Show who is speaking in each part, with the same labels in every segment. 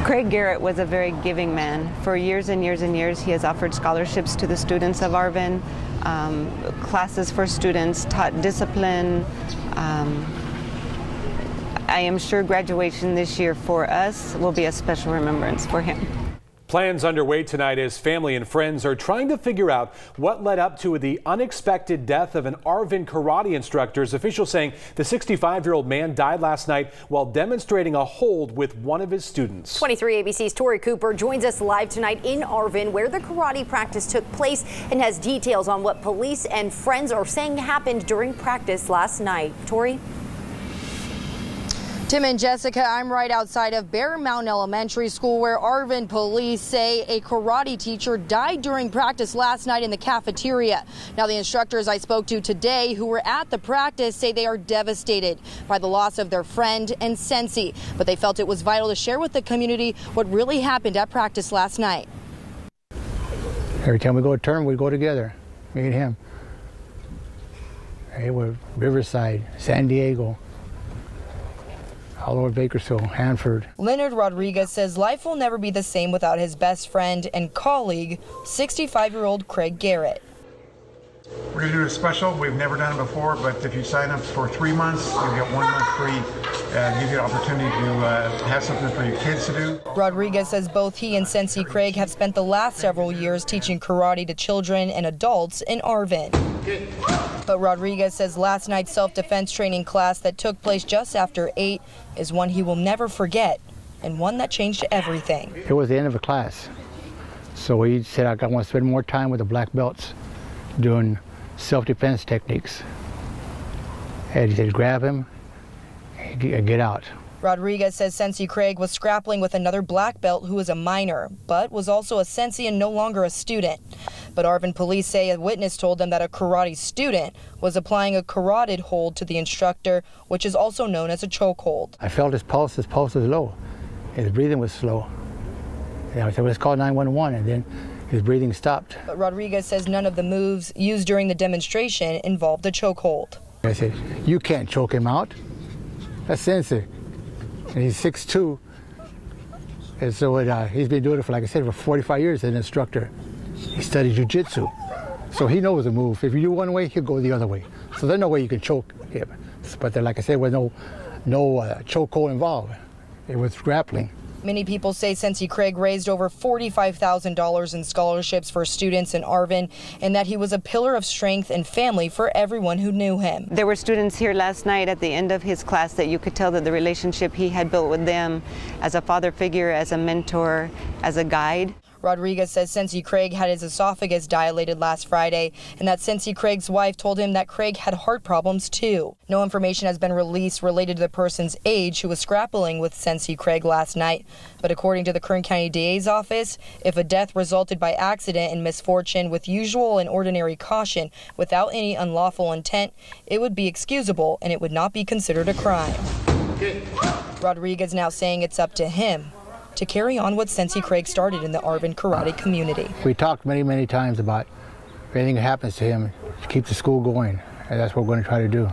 Speaker 1: Craig Garrett was a very giving man. For years and years and years, he has offered scholarships to the students of Arvin, classes for students, taught discipline. I am sure graduation this year for us will be a special remembrance for him.
Speaker 2: Plans underway tonight as family and friends are trying to figure out what led up to the unexpected death of an Arvin karate instructor. Officials saying the 65-year-old man died last night while demonstrating a hold with one of his students.
Speaker 3: 23 ABC's Tori Cooper joins us live tonight in Arvin, where the karate practice took place, and has details on what police and friends are saying happened during practice last night. Tori?
Speaker 4: Tim and Jessica, I'm right outside of Bear Mountain Elementary School, where Arvin police say a karate teacher died during practice last night in the cafeteria. Now, the instructors I spoke to today who were at the practice say they are devastated by the loss of their friend and sensei, but they felt it was vital to share with the community what really happened at practice last night.
Speaker 5: Every time we go to tournament, we go together, me and him. Hey, we're Riverside, San Diego, all over Bakersfield, Hanford.
Speaker 4: Leonard Rodriguez says life will never be the same without his best friend and colleague, 65-year-old Craig Garrett.
Speaker 6: We're going to do a special. We've never done it before, but if you sign up for 3 months, you get 1 month free. Give you an opportunity to have something for your kids to do.
Speaker 4: Rodriguez says both he and Sensei Craig have spent the last several years teaching karate to children and adults in Arvin.
Speaker 6: Okay.
Speaker 4: But Rodriguez says last night's self-defense training class that took place just after 8 is one he will never forget, and one that changed everything.
Speaker 5: It was the end of a class, so he said, I want to spend more time with the black belts doing self-defense techniques. And he said, grab him and get out.
Speaker 4: Rodriguez says Sensei Craig was grappling with another black belt who was a minor, but was also a sensei and no longer a student. But Arvin police say a witness told them that a karate student was applying a carotid hold to the instructor, which is also known as a chokehold.
Speaker 5: I felt his pulse was low. His breathing was slow. And I said, let's call 911, and then his breathing stopped.
Speaker 4: But Rodriguez says none of the moves used during the demonstration involved a chokehold.
Speaker 5: I said, you can't choke him out. That's sensei. And he's 6'2", and so he's been doing it for, like I said, for 45 years as an instructor. He studied jiu-jitsu, so he knows the move. If you do one way, he'll go the other way. So there's no way you can choke him. But like I said, there was no chokehold involved. It was grappling.
Speaker 4: Many people say Sensei Craig raised over $45,000 in scholarships for students in Arvin, and that he was a pillar of strength and family for everyone who knew him.
Speaker 1: There were students here last night at the end of his class that you could tell that the relationship he had built with them as a father figure, as a mentor, as a guide.
Speaker 4: Rodriguez says Sensei Craig had his esophagus dilated last Friday, and that Sensei Craig's wife told him that Craig had heart problems too. No information has been released related to the person's age who was grappling with Sensei Craig last night. But according to the Kern County DA's office, if a death resulted by accident and misfortune with usual and ordinary caution without any unlawful intent, it would be excusable and it would not be considered a crime. Okay. Rodriguez now saying it's up to him to carry on what Sensei Craig started in the Arvin karate community.
Speaker 5: We talked many times about if anything happens to him, to keep the school going, and that's what we're going to try to do.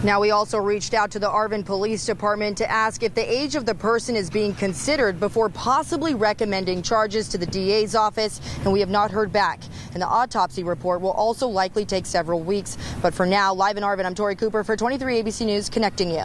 Speaker 4: Now, we also reached out to the Arvin Police Department to ask if the age of the person is being considered before possibly recommending charges to the DA's office, and we have not heard back. And the autopsy report will also likely take several weeks. But for now, live in Arvin, I'm Tori Cooper for 23 ABC News, connecting you.